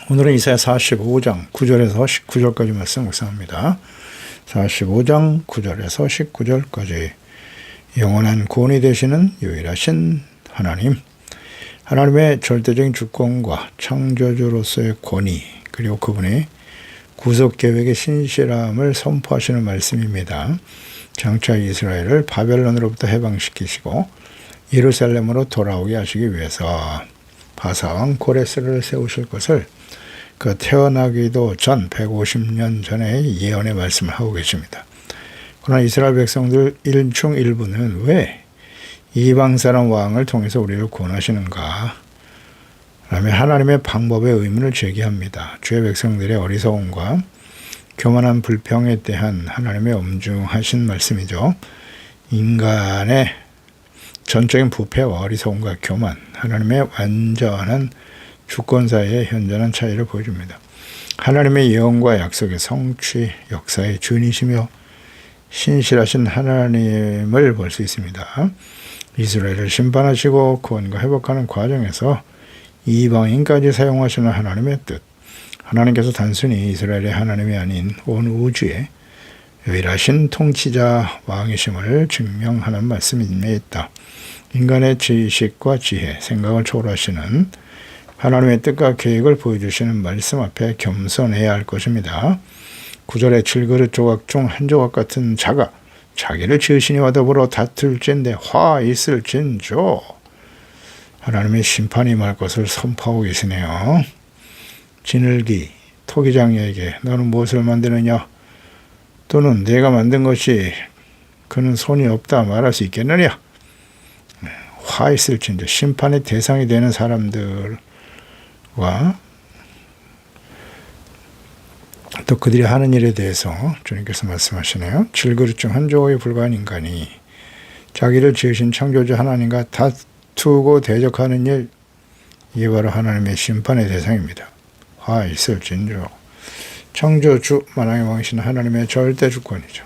오늘은 이사야 45장 9절에서 19절까지 말씀 묵상합니다. 45장 9절에서 19절까지 영원한 구원이 되시는 유일하신 하나님, 하나님의 절대적인 주권과 창조주로서의 권위, 그리고 그분의 구속계획의 신실함을 선포하시는 말씀입니다. 장차 이스라엘을 바벨론으로부터 해방시키시고 예루살렘으로 돌아오게 하시기 위해서 바사왕 고레스를 세우실 것을 그 태어나기도 전 150년 전에 예언의 말씀을 하고 계십니다. 그러나 이스라엘 백성들 일중 일부는 왜 이방 사람 왕을 통해서 우리를 구원하시는가? 라며 하나님의 방법의 의문을 제기합니다. 주의 백성들의 어리석음과 교만한 불평에 대한 하나님의 엄중하신 말씀이죠. 인간의 전적인 부패와 어리석음과 교만, 하나님의 완전한 주권 사이의 현존한 차이를 보여줍니다. 하나님의 예언과 약속의 성취, 역사의 주인이시며 신실하신 하나님을 볼 수 있습니다. 이스라엘을 심판하시고 구원과 회복하는 과정에서 이방인까지 사용하시는 하나님의 뜻, 하나님께서 단순히 이스라엘의 하나님이 아닌 온 우주의 유일하신 통치자 왕이심을 증명하는 말씀임에 있다. 인간의 지식과 지혜, 생각을 초월하시는 하나님의 뜻과 계획을 보여주시는 말씀 앞에 겸손해야 할 것입니다. 9절의 7그릇 조각 중 한 조각 같은 자가 자기를 지으시니와 더불어 다툴진대 화 있을진저. 하나님의 심판이 임할 것을 선포하고 계시네요. 진흙이 토기장이에게 너는 무엇을 만드느냐? 또는 내가 만든 것이 그는 손이 없다 말할 수 있겠느냐? 화 있을진저. 심판의 대상이 되는 사람들과 또 그들이 하는 일에 대해서 주님께서 말씀하시네요. 7그릇 중 한 조각에 불과한 인간이 자기를 지으신 창조주 하나님과 다투고 대적하는 일, 이게 바로 하나님의 심판의 대상입니다. 화 있을진저. 창조주 만왕의 왕이신 하나님의 절대 주권이죠.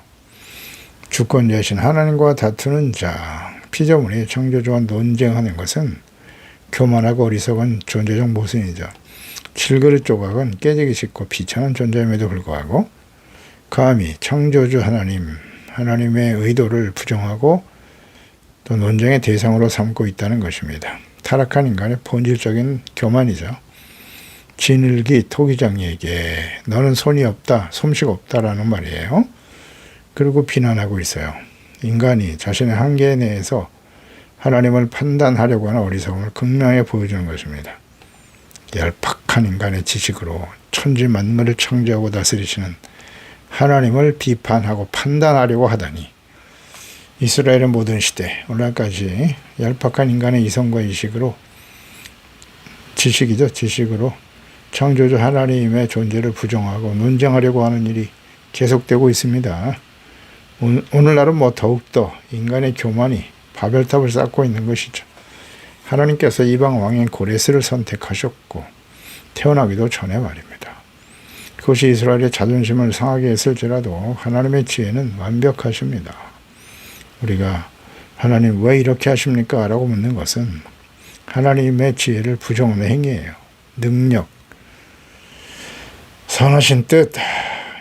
주권자이신 하나님과 다투는 자, 피조물이 창조주와 논쟁하는 것은 교만하고 어리석은 존재적 모순이죠. 7그릇 조각은 깨지기 쉽고 비천한 존재임에도 불구하고 감히 창조주 하나님의 의도를 부정하고 또 논쟁의 대상으로 삼고 있다는 것입니다. 타락한 인간의 본질적인 교만이죠. 진흙이 토기장이에게 너는 손이 없다, 솜씨가 없다라는 말이에요. 그리고 비난하고 있어요. 인간이 자신의 한계 내에서 하나님을 판단하려고 하는 어리석음을 극명하게 보여주는 것입니다. 얄팍한 인간의 지식으로 천지 만물을 창조하고 다스리시는 하나님을 비판하고 판단하려고 하다니, 이스라엘의 모든 시대 오늘까지 얄팍한 인간의 이성과 이식으로 지식으로 창조주 하나님의 존재를 부정하고 논쟁하려고 하는 일이 계속되고 있습니다. 오늘날은 더욱더 인간의 교만이 바벨탑을 쌓고 있는 것이죠. 하나님께서 이방 왕인 고레스를 선택하셨고 태어나기도 전에 말입니다. 그것이 이스라엘의 자존심을 상하게 했을지라도 하나님의 지혜는 완벽하십니다. 우리가 하나님 왜 이렇게 하십니까? 라고 묻는 것은 하나님의 지혜를 부정하는 행위예요. 능력, 선하신 뜻,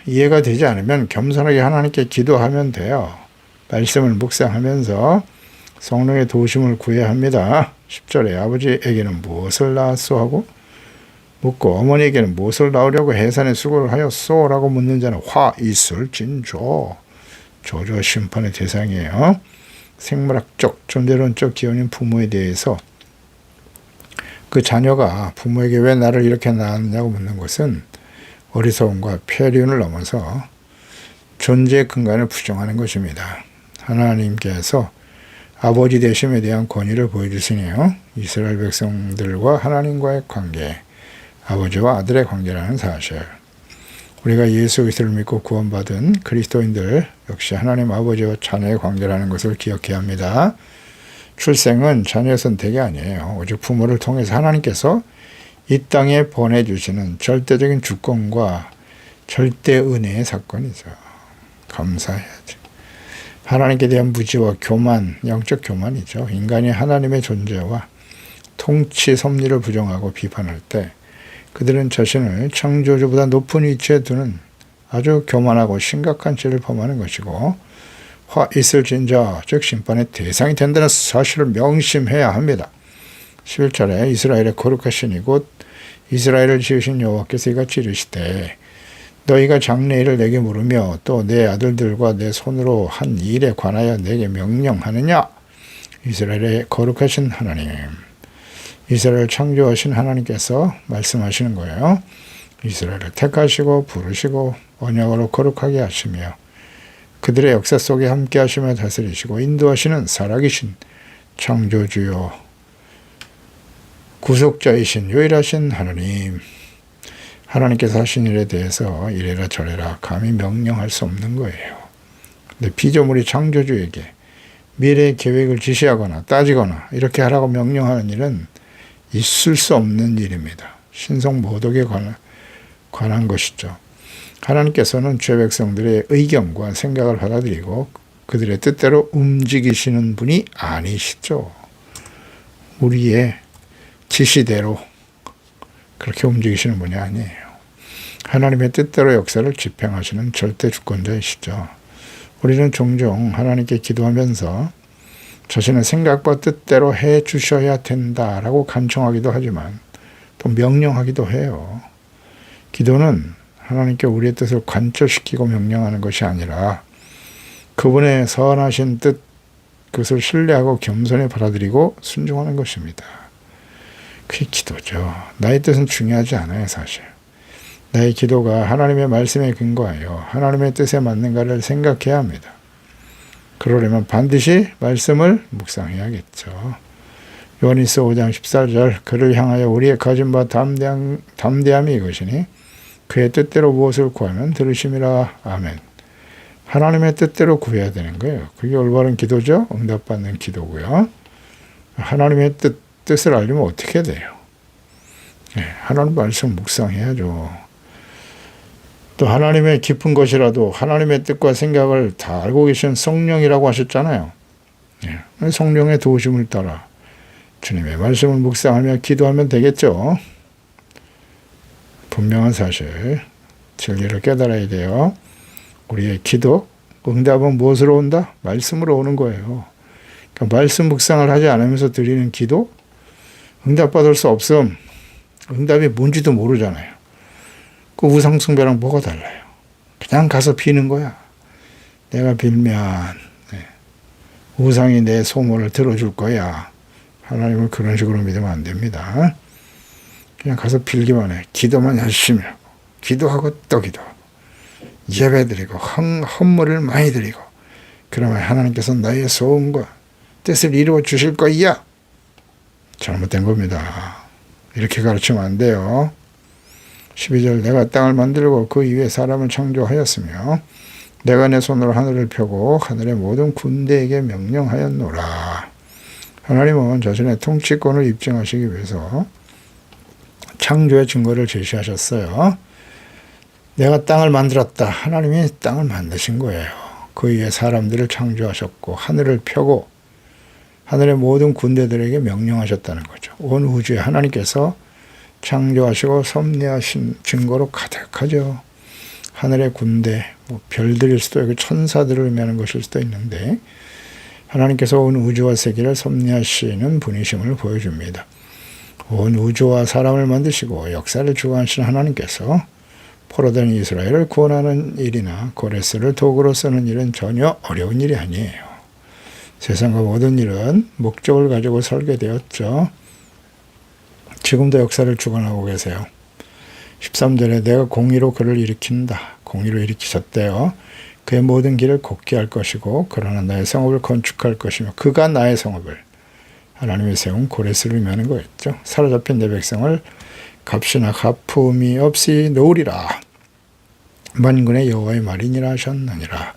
이해가 되지 않으면 겸손하게 하나님께 기도하면 돼요. 말씀을 묵상하면서 성령의 도우심을 구해야 합니다. 10절에 아버지에게는 무엇을 낳았소 하고 묻고 어머니에게는 무엇을 낳으려고 해산의 수고를 하였소? 라고 묻는 자는 화 있을진저. 조조 심판의 대상이에요. 생물학적, 존재론적 기원인 부모에 대해서 그 자녀가 부모에게 왜 나를 이렇게 낳았느냐고 묻는 것은 어리석음과 폐륜을 넘어서 존재의 근간을 부정하는 것입니다. 하나님께서 아버지 되심에 대한 권위를 보여주시네요. 이스라엘 백성들과 하나님과의 관계, 아버지와 아들의 관계라는 사실. 우리가 예수 그리스도를 믿고 구원받은 그리스도인들 역시 하나님 아버지와 자녀의 관계라는 것을 기억해야 합니다. 출생은 자녀의 선택이 아니에요. 오직 부모를 통해서 하나님께서 이 땅에 보내주시는 절대적인 주권과 절대 은혜의 사건이죠. 감사해야죠. 하나님께 대한 무지와 교만, 영적 교만이죠. 인간이 하나님의 존재와 통치 섭리를 부정하고 비판할 때 그들은 자신을 창조주보다 높은 위치에 두는 아주 교만하고 심각한 죄를 범하는 것이고 화 있을진저 즉 심판의 대상이 된다는 사실을 명심해야 합니다. 11절에 이스라엘의 거룩하신 이곳 이스라엘을 지으신 여호와께서 이같이 이르시되 너희가 장래일을 내게 물으며 또 내 아들들과 내 손으로 한 일에 관하여 내게 명령하느냐. 이스라엘의 거룩하신 하나님, 이스라엘을 창조하신 하나님께서 말씀하시는 거예요. 이스라엘을 택하시고 부르시고 언약으로 거룩하게 하시며 그들의 역사 속에 함께 하시며 다스리시고 인도하시는 살아계신 창조주요 구속자이신 유일하신 하나님, 하나님께서 하신 일에 대해서 이래라 저래라 감히 명령할 수 없는 거예요. 근데 피조물이 창조주에게 미래의 계획을 지시하거나 따지거나 이렇게 하라고 명령하는 일은 있을 수 없는 일입니다. 신성 모독에 관한 것이죠. 하나님께서는 죄 백성들의 의견과 생각을 받아들이고 그들의 뜻대로 움직이시는 분이 아니시죠. 우리의 지시대로 그렇게 움직이시는 분이 아니에요. 하나님의 뜻대로 역사를 집행하시는 절대 주권자이시죠. 우리는 종종 하나님께 기도하면서 자신의 생각과 뜻대로 해 주셔야 된다라고 간청하기도 하지만 또 명령하기도 해요. 기도는 하나님께 우리의 뜻을 관철시키고 명령하는 것이 아니라 그분의 선하신 뜻, 그것을 신뢰하고 겸손히 받아들이고 순종하는 것입니다. 그게 기도죠. 나의 뜻은 중요하지 않아요, 사실. 나의 기도가 하나님의 말씀에 근거하여 하나님의 뜻에 맞는가를 생각해야 합니다. 그러려면 반드시 말씀을 묵상해야겠죠. 요한일서 5장 14절 그를 향하여 우리의 가진 바 담대함이 이것이니 그의 뜻대로 무엇을 구하면 들으심이라. 아멘. 하나님의 뜻대로 구해야 되는 거예요. 그게 올바른 기도죠. 응답받는 기도고요. 하나님의 뜻을 알려면 어떻게 돼요? 하나님 말씀 묵상해야죠. 또 하나님의 깊은 것이라도 하나님의 뜻과 생각을 다 알고 계신 성령이라고 하셨잖아요. 성령의 도우심을 따라 주님의 말씀을 묵상하며 기도하면 되겠죠. 분명한 사실, 진리를 깨달아야 돼요. 우리의 기도, 응답은 무엇으로 온다? 말씀으로 오는 거예요. 그러니까 말씀 묵상을 하지 않으면서 드리는 기도, 응답받을 수 없음. 응답이 뭔지도 모르잖아요. 그 우상숭배랑 뭐가 달라요? 그냥 가서 비는 거야. 내가 빌면 우상이 내 소원을 들어줄 거야. 하나님을 그런 식으로 믿으면 안 됩니다. 그냥 가서 빌기만 해. 기도만 열심히 하고 기도하고 또 기도하고 예배 드리고 헌물을 많이 드리고 그러면 하나님께서 나의 소원과 뜻을 이루어 주실 거야. 잘못된 겁니다. 이렇게 가르치면 안 돼요. 12절 내가 땅을 만들고 그 위에 사람을 창조하였으며 내가 내 손으로 하늘을 펴고 하늘의 모든 군대에게 명령하였노라. 하나님은 자신의 통치권을 입증하시기 위해서 창조의 증거를 제시하셨어요. 내가 땅을 만들었다. 하나님이 땅을 만드신 거예요. 그 위에 사람들을 창조하셨고 하늘을 펴고 하늘의 모든 군대들에게 명령하셨다는 거죠. 온 우주에 하나님께서 창조하시고 섭리하신 증거로 가득하죠. 하늘의 군대, 별들일 수도 있고 천사들을 의미하는 것일 수도 있는데 하나님께서 온 우주와 세계를 섭리하시는 분이심을 보여줍니다. 온 우주와 사람을 만드시고 역사를 주관하시는 하나님께서 포로된 이스라엘을 구원하는 일이나 고레스를 도구로 쓰는 일은 전혀 어려운 일이 아니에요. 세상과 모든 일은 목적을 가지고 설계되었죠. 지금도 역사를 주관하고 계세요. 13절에 내가 공의로 그를 일으킨다. 공의로 일으키셨대요. 그의 모든 길을 곱게 할 것이고 그러나 나의 성읍을 건축할 것이며 그가 나의 성읍을 하나님이 세운 고레스를 의미하는 거였죠. 사로잡힌 내 백성을 값이나 가품이 없이 놓으리라. 만군의 여호와의 말이니라 하셨느니라.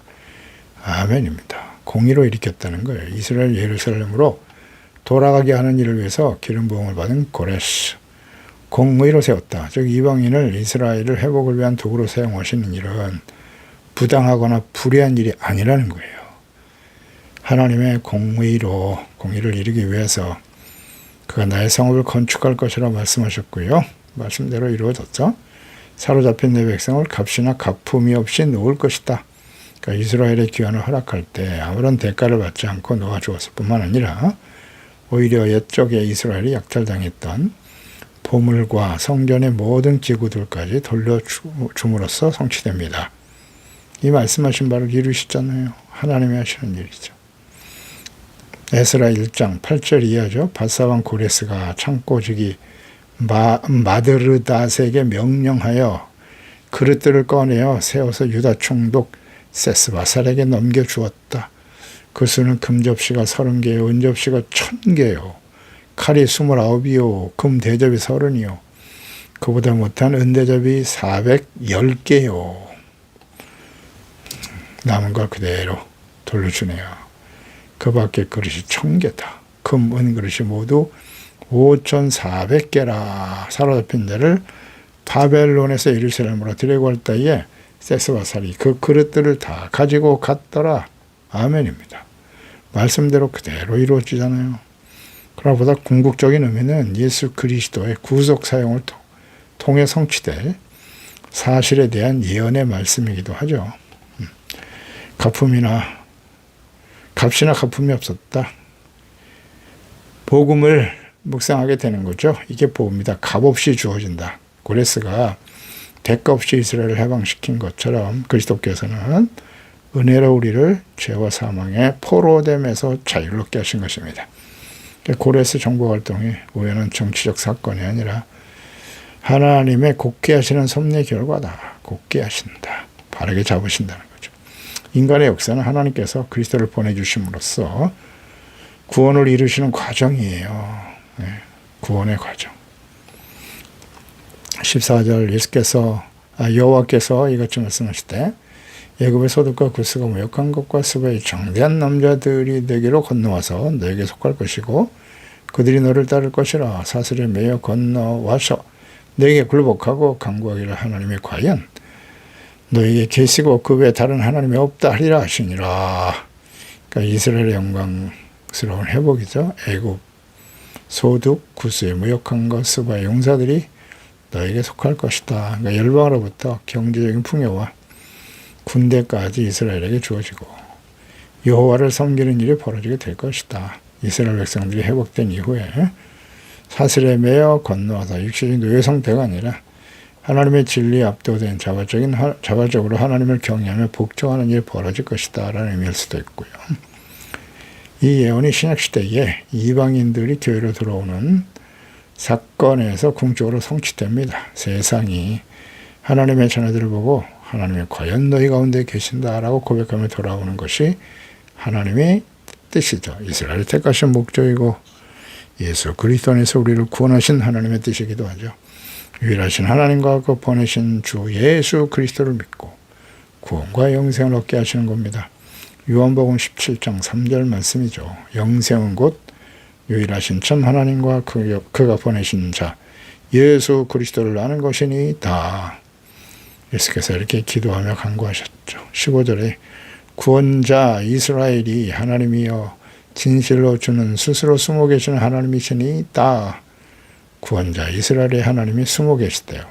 아멘입니다. 공의로 일으켰다는 거예요. 이스라엘 예루살렘으로 돌아가게 하는 일을 위해서 기름 부음을 받은 고레스. 공의로 세웠다. 즉 이방인을 이스라엘을 회복을 위한 도구로 사용하시는 일은 부당하거나 불의한 일이 아니라는 거예요. 하나님의 공의를 이루기 위해서 그가 나의 성읍을 건축할 것이라고 말씀하셨고요. 말씀대로 이루어졌죠. 사로잡힌 내 백성을 값이나 가품이 없이 놓을 것이다. 그러니까 이스라엘의 귀환을 허락할 때 아무런 대가를 받지 않고 놓아주었을 뿐만 아니라 오히려 옛적에 이스라엘이 약탈당했던 보물과 성전의 모든 기구들까지 돌려줌으로써 성취됩니다. 이 말씀하신 바를 이루시잖아요. 하나님이 하시는 일이죠. 에스라 1장 8절 이하죠. 바사왕 고레스가 창고지기 마드르닷에게 명령하여 그릇들을 꺼내어 세워서 유다 총독 세스바살에게 넘겨주었다. 그 수는 금접시가 30개요 은접시가 1000개요 칼이 29이요 금 대접이 30이요 그보다 못한 은대접이 410개요. 남은 걸 그대로 돌려주네요. 그 밖에 그릇이 1000개다. 금, 은 그릇이 모두 5400개라. 사로잡힌 데를 바벨론에서 예루살렘으로 데리고 갈 때에 세스바살이 그 그릇들을 다 가지고 갔더라. 아멘입니다. 말씀대로 그대로 이루어지잖아요. 그러나 보다 궁극적인 의미는 예수 그리스도의 구속 사용을 통해 성취될 사실에 대한 예언의 말씀이기도 하죠. 값이나 가품이 없었다. 복음을 묵상하게 되는 거죠. 이게 복음이다. 값없이 주어진다. 고레스가 대가 없이 이스라엘을 해방시킨 것처럼 그리스도께서는 은혜로 우리를 죄와 사망의 포로됨에서 자유롭게 하신 것입니다. 고레스 정보활동이 우연한 정치적 사건이 아니라 하나님의 곧게 하시는 섭리의 결과다. 곧게 하신다. 바르게 잡으신다는 거죠. 인간의 역사는 하나님께서 그리스도를 보내주심으로써 구원을 이루시는 과정이에요. 네, 구원의 과정. 14절 여호와께서 이같이 말씀하시되 애굽의 소득과 구스가 무역한 것과 스바의 정대한 남자들이 내게로 건너와서 너에게 속할 것이고 그들이 너를 따를 것이라. 사슬에 매여 건너와서 너에게 굴복하고 간구하기를 하나님이 과연 너에게 계시고 그 외에 다른 하나님이 없다 하리라 하시니라. 그러니까 이스라엘의 영광스러운 회복이죠. 애굽 소득 구스에 무역한 것 스바의 용사들이 너에게 속할 것이다. 그러니까 열방으로부터 경제적인 풍요와 군대까지 이스라엘에게 주어지고 여호와를 섬기는 일이 벌어지게 될 것이다. 이스라엘 백성들이 회복된 이후에 사슬에 건너와서 육체적인 노예 상태가 아니라 하나님의 진리에 압도된 자발적으로 하나님을 경외하며 복종하는 일이 벌어질 것이다 라는 의미일 수도 있고요. 이 예언이 신약시대에 이방인들이 교회로 들어오는 사건에서 궁극적으로 성취됩니다. 세상이 하나님의 자녀들을 보고 하나님이 과연 너희 가운데 계신다라고 고백하며 돌아오는 것이 하나님의 뜻이죠. 이스라엘을 택하신 목적이고 예수 그리스도 안에서 우리를 구원하신 하나님의 뜻이기도 하죠. 유일하신 하나님과 그 보내신 주 예수 그리스도를 믿고 구원과 영생을 얻게 하시는 겁니다. 요한복음 17장 3절 말씀이죠. 영생은 곧 유일하신 참 하나님과 그가 보내신 자 예수 그리스도를 아는 것이니이다. 예수께서 이렇게 기도하며 간구하셨죠. 15절에 구원자 이스라엘이 하나님이여 진실로 주는 스스로 숨어 계시는 하나님이시니이다. 구원자 이스라엘의 하나님이 숨어 계시대요.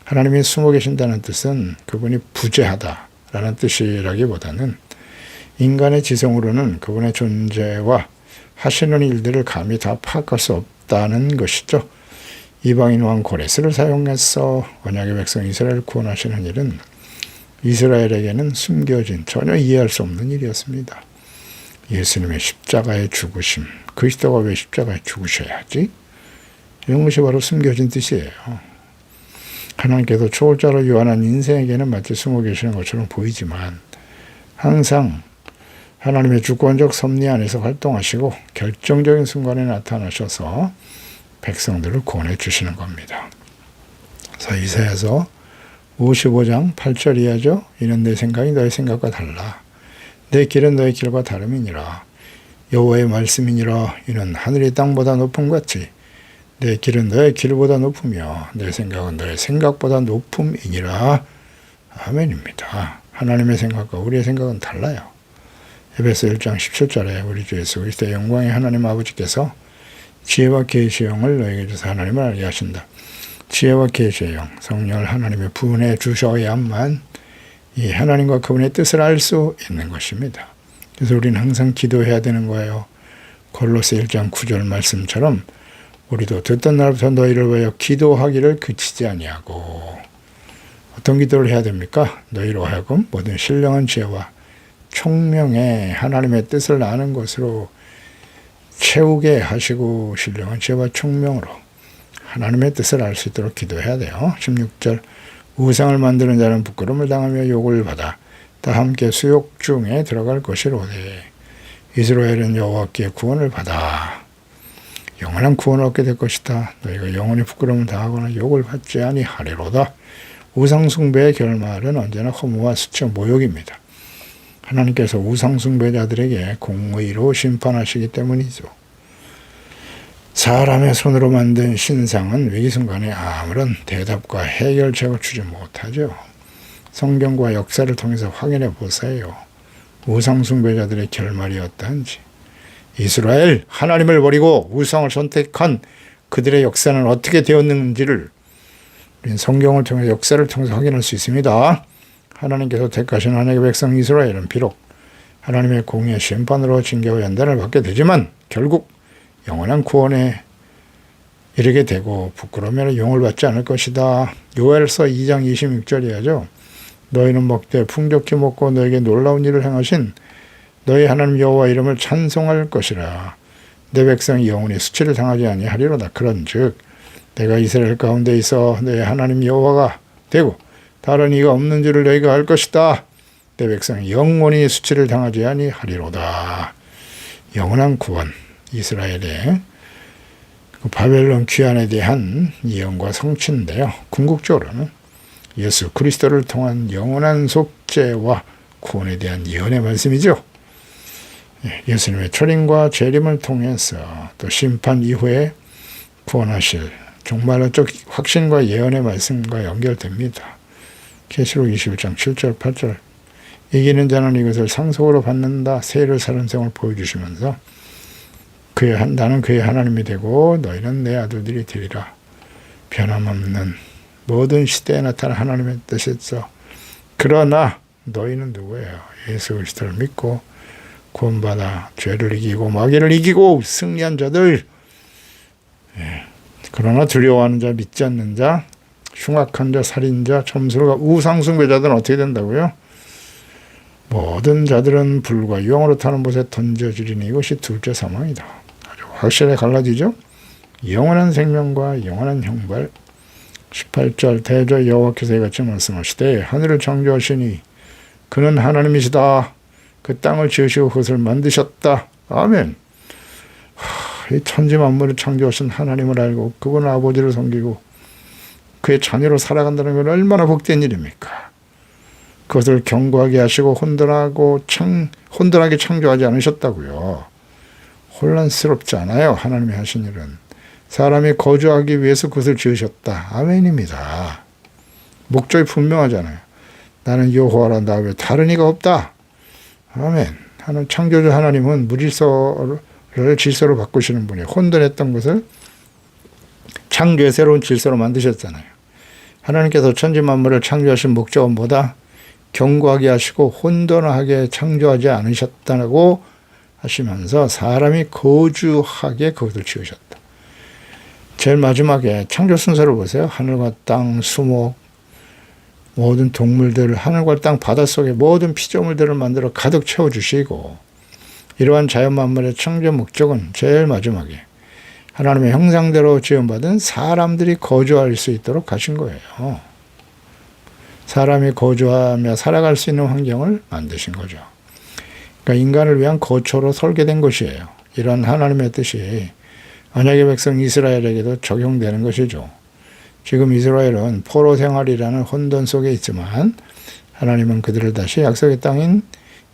하나님이 숨어 계신다는 뜻은 그분이 부재하다라는 뜻이라기보다는 인간의 지성으로는 그분의 존재와 하시는 일들을 감히 다 파악할 수 없다는 것이죠. 이방인 왕 고레스를 사용해서 언약의 백성 이스라엘을 구원하시는 일은 이스라엘에게는 숨겨진 전혀 이해할 수 없는 일이었습니다. 예수님의 십자가의 죽으심, 그리스도가 왜 십자가에 죽으셔야 하지? 이런 것이 바로 숨겨진 뜻이에요. 하나님께서 초월자로 요한한 인생에게는 마치 숨어 계시는 것처럼 보이지만 항상 하나님의 주권적 섭리 안에서 활동하시고 결정적인 순간에 나타나셔서 백성들을 구원해 주시는 겁니다. 그래서 이사야서 55장 8절 이하죠. 이는 내 생각이 너의 생각과 달라. 내 길은 너의 길과 다름이니라. 여호와의 말씀이니라. 이는 하늘이 땅보다 높음 같이 내 길은 너의 길보다 높으며 내 생각은 너의 생각보다 높음이니라. 아멘입니다. 하나님의 생각과 우리의 생각은 달라요. 에베소 1장 17절에 우리 주 예수 그리스도의 영광의 하나님 아버지께서 지혜와 계시의 영을 너에게 주사 하나님을 알게 하신다. 지혜와 계시의 영, 성령을 하나님의 부은해 주셔야만 이 하나님과 그분의 뜻을 알 수 있는 것입니다. 그래서 우리는 항상 기도해야 되는 거예요. 골로새 1장 9절 말씀처럼 우리도 듣던 날부터 너희를 위하여 기도하기를 그치지 아니하고, 어떤 기도를 해야 됩니까? 너희로 하여금 모든 신령한 지혜와 총명의 하나님의 뜻을 아는 것으로 채우게 하시고, 신령한 지혜와 총명으로 하나님의 뜻을 알 수 있도록 기도해야 돼요. 16절 우상을 만드는 자는 부끄러움을 당하며 욕을 받아 다 함께 수욕 중에 들어갈 것이로되 이스라엘은 여호와께 구원을 받아 영원한 구원을 얻게 될 것이다. 너희가 영원히 부끄러움을 당하거나 욕을 받지 아니하리로다. 우상 숭배의 결말은 언제나 허무와 수치와 모욕입니다. 하나님께서 우상 숭배자들에게 공의로 심판하시기 때문이죠. 사람의 손으로 만든 신상은 위기 순간에 아무런 대답과 해결책을 주지 못하죠. 성경과 역사를 통해서 확인해 보세요. 우상 숭배자들의 결말이 어떠한지. 이스라엘, 하나님을 버리고 우상을 선택한 그들의 역사는 어떻게 되었는지를 우리는 성경을 통해서, 역사를 통해서 확인할 수 있습니다. 하나님께서 택하신 하나님의 백성 이스라엘은 비록 하나님의 공의의 심판으로 징계와 연단을 받게 되지만 결국 영원한 구원에 이르게 되고 부끄러우면 용을 받지 않을 것이다. 요엘서 2장 26절이야죠. 너희는 먹되 풍족히 먹고 너에게 놀라운 일을 행하신 너희 하나님 여호와 이름을 찬송할 것이라. 내 백성이 영원히 수치를 당하지 아니하리로다. 그런즉 내가 이스라엘 가운데 있어 너희 하나님 여호와가 되고 다른 이가 없는 줄을 너희가 알 것이다. 내 백성이 영원히 수치를 당하지 아니하리로다. 영원한 구원, 이스라엘의 바벨론 귀환에 대한 예언과 성취인데요. 궁극적으로는 예수 그리스도를 통한 영원한 속죄와 구원에 대한 예언의 말씀이죠. 예수님의 초림과 재림을 통해서 또 심판 이후에 구원하실 종말론적 확신과 예언의 말씀과 연결됩니다. 계시록 21장 7절 8절 이기는 자는 이것을 상속으로 받는다. 세를 사는 생을 보여주시면서 나는 그의 하나님이 되고 너희는 내 아들들이 되리라. 변함없는 모든 시대에 나타난 하나님의 뜻이었어. 그러나 너희는 누구예요? 예수 그리스도를 믿고 구원받아 죄를 이기고 마귀를 이기고 승리한 자들. 그러나 두려워하는 자, 믿지 않는 자, 흉악한 자, 살인자, 점술가, 우상숭배자들은 어떻게 된다고요? 모든 자들은 불과 유황으로 타는 곳에 던져지리니 이것이 둘째 사망이다. 아주 확실하게 갈라지죠. 영원한 생명과 영원한 형벌. 18절 대저 여호와께서 이같이 말씀하시되 하늘을 창조하시니 그는 하나님이시다. 그 땅을 지으시고 그것을 만드셨다. 아멘. 이 천지 만물을 창조하신 하나님을 알고 그분 아버지를 섬기고 그의 자녀로 살아간다는 건 얼마나 복된 일입니까? 그것을 견고하게 하시고 혼돈하게 창조하지 않으셨다고요. 혼란스럽지 않아요. 하나님이 하신 일은. 사람이 거주하기 위해서 그것을 지으셨다. 아멘입니다. 목적이 분명하잖아요. 나는 여호와라, 나 외에 다른 이가 없다. 아멘. 창조주 하나님은 무질서를 질서로 바꾸시는 분이에요. 혼돈했던 것을 창조의 새로운 질서로 만드셨잖아요. 하나님께서 천지 만물을 창조하신 목적은 뭐다? 견고하게 하시고 혼돈하게 창조하지 않으셨다고 하시면서 사람이 거주하게 그것을 지으셨다. 제일 마지막에 창조 순서를 보세요. 하늘과 땅, 수목, 모든 동물들, 하늘과 땅, 바닷속에 모든 피조물들을 만들어 가득 채워주시고 이러한 자연 만물의 창조 목적은 제일 마지막에 하나님의 형상대로 지음받은 사람들이 거주할 수 있도록 하신 거예요. 사람이 거주하며 살아갈 수 있는 환경을 만드신 거죠. 그러니까 인간을 위한 거처로 설계된 것이에요. 이런 하나님의 뜻이 언약의 백성 이스라엘에게도 적용되는 것이죠. 지금 이스라엘은 포로 생활이라는 혼돈 속에 있지만 하나님은 그들을 다시 약속의 땅인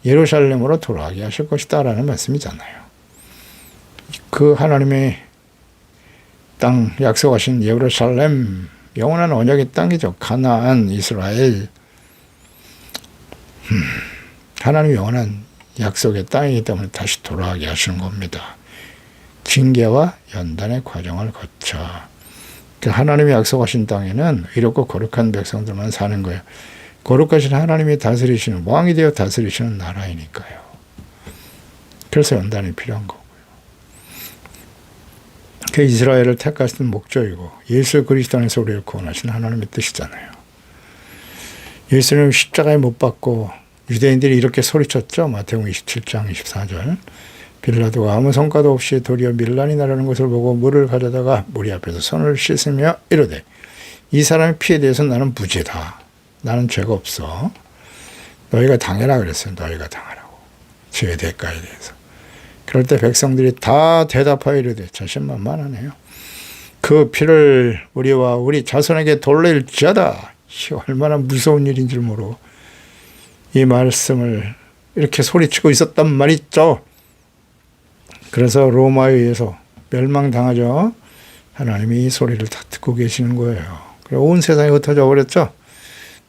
예루살렘으로 돌아가게 하실 것이다 라는 말씀이잖아요. 그 하나님의 땅, 약속하신 예루살렘, 영원한 언약의 땅이죠. 가나안, 이스라엘. 하나님 영원한 약속의 땅이기 때문에 다시 돌아가게 하시는 겁니다. 징계와 연단의 과정을 거쳐 하나님이 약속하신 땅에는 이렇고 거룩한 백성들만 사는 거예요. 거룩하신 하나님이 다스리시는, 왕이 되어 다스리시는 나라이니까요. 그래서 연단이 필요한 거고요. 그 이스라엘을 택하신 목적이고 예수 그리스도 안에서 우리를 구원하신 하나님의 뜻이잖아요. 예수님 십자가에 못 박고 유대인들이 이렇게 소리쳤죠. 마태복음 27장 24절. 빌라도가 아무 성과도 없이 도리어 밀란이 나라는 것을 보고 물을 가져다가 무리 앞에서 손을 씻으며 이르되 이 사람의 피에 대해서 나는 무죄다. 나는 죄가 없어. 너희가 당해라 그랬어요. 너희가 당하라고. 죄의 대가에 대해서. 그럴 때 백성들이 다 대답하여 이르되 자신만만하네요. 그 피를 우리와 우리 자손에게 돌릴지어다. 얼마나 무서운 일인 줄 모르고 이 말씀을 이렇게 소리치고 있었단 말이죠. 그래서 로마에 의해서 멸망당하죠. 하나님이 이 소리를 다 듣고 계시는 거예요. 그리고 온 세상이 흩어져 버렸죠.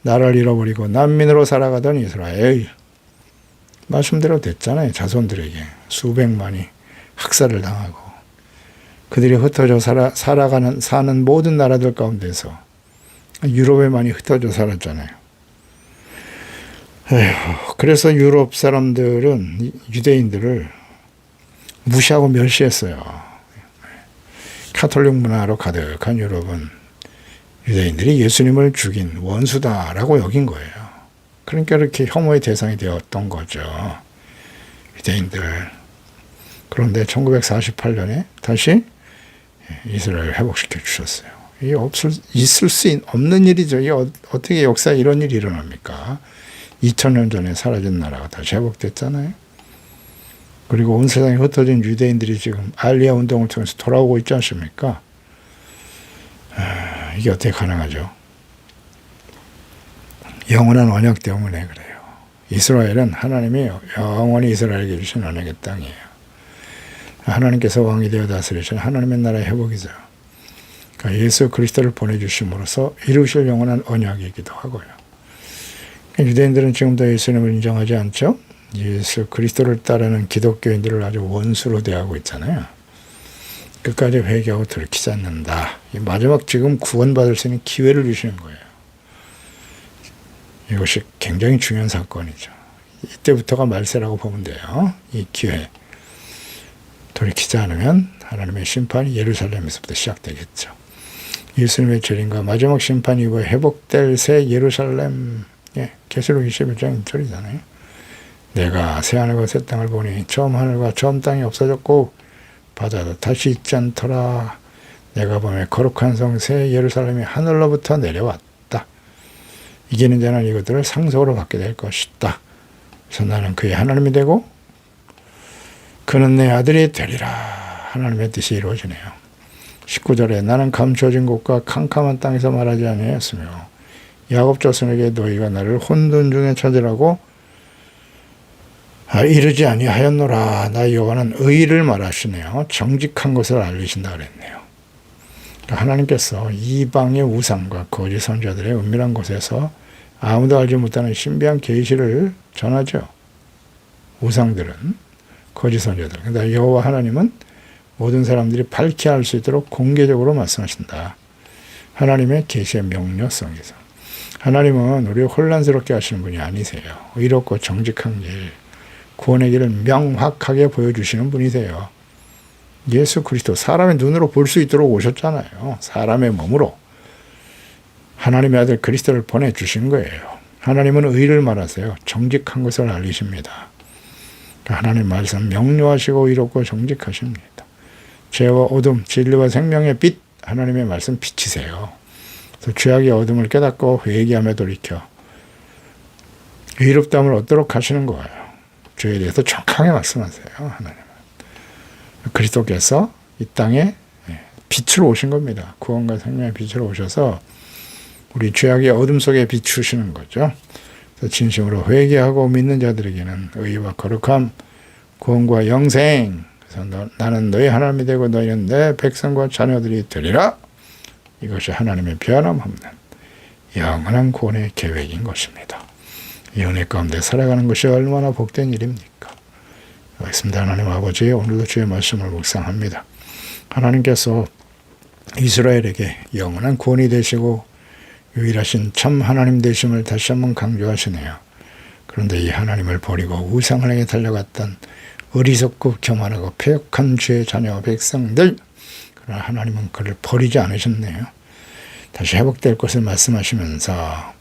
나라를 잃어버리고 난민으로 살아가던 이스라엘. 말씀대로 됐잖아요. 자손들에게 수백만이 학살을 당하고 그들이 흩어져 사는 모든 나라들 가운데서 유럽에 많이 흩어져 살았잖아요. 그래서 유럽 사람들은 유대인들을 무시하고 멸시했어요. 카톨릭 문화로 가득한 유럽은 유대인들이 예수님을 죽인 원수다라고 여긴 거예요. 그러니까 이렇게 혐오의 대상이 되었던 거죠. 유대인들. 그런데 1948년에 다시 이스라엘을 회복시켜 주셨어요. 이게 있을 수 없는 일이죠. 이게 어떻게 역사에 이런 일이 일어납니까? 2000년 전에 사라진 나라가 다시 회복됐잖아요. 그리고 온 세상에 흩어진 유대인들이 지금 알리아 운동을 통해서 돌아오고 있지 않습니까? 이게 어떻게 가능하죠? 영원한 언약 때문에 그래요. 이스라엘은 하나님이 영원히 이스라엘에게 주신 언약의 땅이에요. 하나님께서 왕이 되어 다스리신 하나님의 나라의 회복이죠. 그러니까 예수 그리스도를 보내주심으로써 이루실 영원한 언약이기도 하고요. 유대인들은 지금도 예수님을 인정하지 않죠? 예수 그리스도를 따르는 기독교인들을 아주 원수로 대하고 있잖아요. 끝까지 회개하고 돌이키지 않는다. 마지막 지금 구원받을 수 있는 기회를 주시는 거예요. 이것이 굉장히 중요한 사건이죠. 이때부터가 말세라고 보면 돼요. 이 기회. 돌이키지 않으면 하나님의 심판이 예루살렘에서부터 시작되겠죠. 예수님의 재림과 마지막 심판 이후에 회복될 새 예루살렘. 계시록 21장 1절이잖아요. 내가 새 하늘과 새 땅을 보니 처음 하늘과 처음 땅이 없어졌고 바다도 다시 있지 않더라. 내가 보면 거룩한 성 새 예루살렘이 하늘로부터 내려왔다. 이기는 자는 이것들을 상속으로 받게 될 것이다. 그래서 나는 그의 하나님이 되고 그는 내 아들이 되리라. 하나님의 뜻이 이루어지네요. 19절에 나는 감추어진 곳과 캄캄한 땅에서 말하지 아니하였으며 야곱 자손에게 너희가 나를 혼돈 중에 찾으라고 이르지 아니하였노라. 나 여호와는 의를 말하시네요. 정직한 것을 알리신다 그랬네요. 하나님께서 이방의 우상과 거짓 선지자들의 은밀한 곳에서 아무도 알지 못하는 신비한 계시를 전하죠. 우상들은 거짓 선지자들. 그런데 여호와 하나님은 모든 사람들이 밝히 알 수 있도록 공개적으로 말씀하신다. 하나님의 계시의 명료성에서. 하나님은 우리를 혼란스럽게 하시는 분이 아니세요. 의롭고 정직한 길, 구원의 길을 명확하게 보여주시는 분이세요. 예수 그리스도 사람의 눈으로 볼 수 있도록 오셨잖아요. 사람의 몸으로. 하나님의 아들 그리스도를 보내주신 거예요. 하나님은 의를 말하세요. 정직한 것을 알리십니다. 하나님 말씀 명료하시고 의롭고 정직하십니다. 죄와 어둠, 진리와 생명의 빛, 하나님의 말씀 비치세요. 죄악의 어둠을 깨닫고 회개하며 돌이켜 의롭다함을 얻도록 하시는 거예요. 죄에 대해서 정확하게 말씀하세요. 하나님은. 그리스도께서 이 땅에 빛으로 오신 겁니다. 구원과 생명의 빛으로 오셔서 우리 죄악의 어둠 속에 비추시는 거죠. 그래서 진심으로 회개하고 믿는 자들에게는 의와 거룩함, 구원과 영생. 그래서 나는 너희 하나님이 되고 너희는 내 백성과 자녀들이 되리라. 이것이 하나님의 변함없는 영원한 구원의 계획인 것입니다. 이 은혜 가운데 살아가는 것이 얼마나 복된 일입니까? 알겠습니다. 하나님 아버지, 오늘도 주의 말씀을 묵상합니다. 하나님께서 이스라엘에게 영원한 구원이 되시고 유일하신 참 하나님 되심을 다시 한번 강조하시네요. 그런데 이 하나님을 버리고 우상을 향해 달려갔던 어리석고 교만하고 패역한 죄의 자녀 백성들, 그러나 하나님은 그를 버리지 않으셨네요. 다시 회복될 것을 말씀하시면서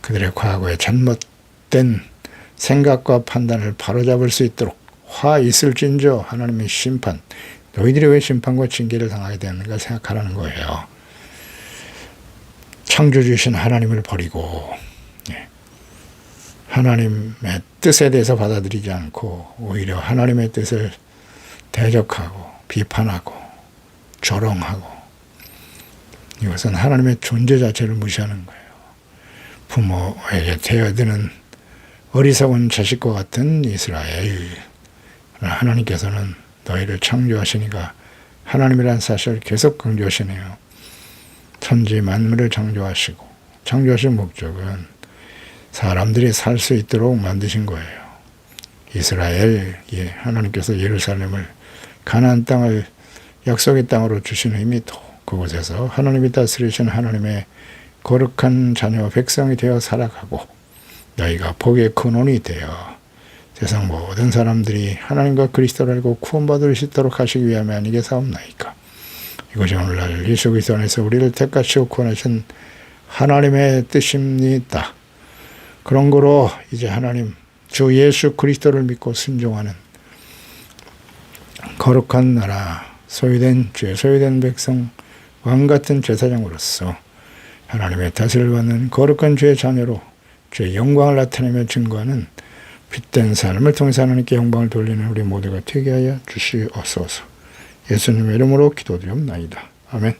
그들의 과거의 잘못된 생각과 판단을 바로잡을 수 있도록 화 있을진저 하나님의 심판, 너희들이 왜 심판과 징계를 당하게 되는가 생각하라는 거예요. 창조주신 하나님을 버리고 하나님의 뜻에 대해서 받아들이지 않고 오히려 하나님의 뜻을 대적하고 비판하고 조롱하고, 이것은 하나님의 존재 자체를 무시하는 거예요. 부모에게 대어드는 어리석은 자식과 같은 이스라엘, 하나님께서는 너희를 창조하시니까 하나님이라는 사실을 계속 강조하시네요. 천지 만물을 창조하시고 창조하신 목적은 사람들이 살 수 있도록 만드신 거예요. 이스라엘, 하나님께서 예루살렘을 가나안 땅을 약속의 땅으로 주신 의미도 그곳에서 하나님이 다스리신 하나님의 거룩한 자녀 백성이 되어 살아가고 너희가 복의 근원이 되어 세상 모든 사람들이 하나님과 그리스도를 알고 구원받을 수 있도록 하시기 위함이 아니겠사옵나이까. 이것이 오늘날 예수 그리스도 안에서 우리를 택하시고 구원하신 하나님의 뜻입니다. 그런 거로 이제 하나님 주 예수 그리스도를 믿고 순종하는 거룩한 나라, 소유된 죄, 소유된 백성, 왕같은 제사장으로서 하나님의 다스림을 받는 거룩한 죄의 자녀로 죄의 영광을 나타내며 증거하는 빛된 삶을 통해서 하나님께 영광을 돌리는 우리 모두가 되게 하여 주시옵소서. 예수님의 이름으로 기도드리옵나이다. 아멘.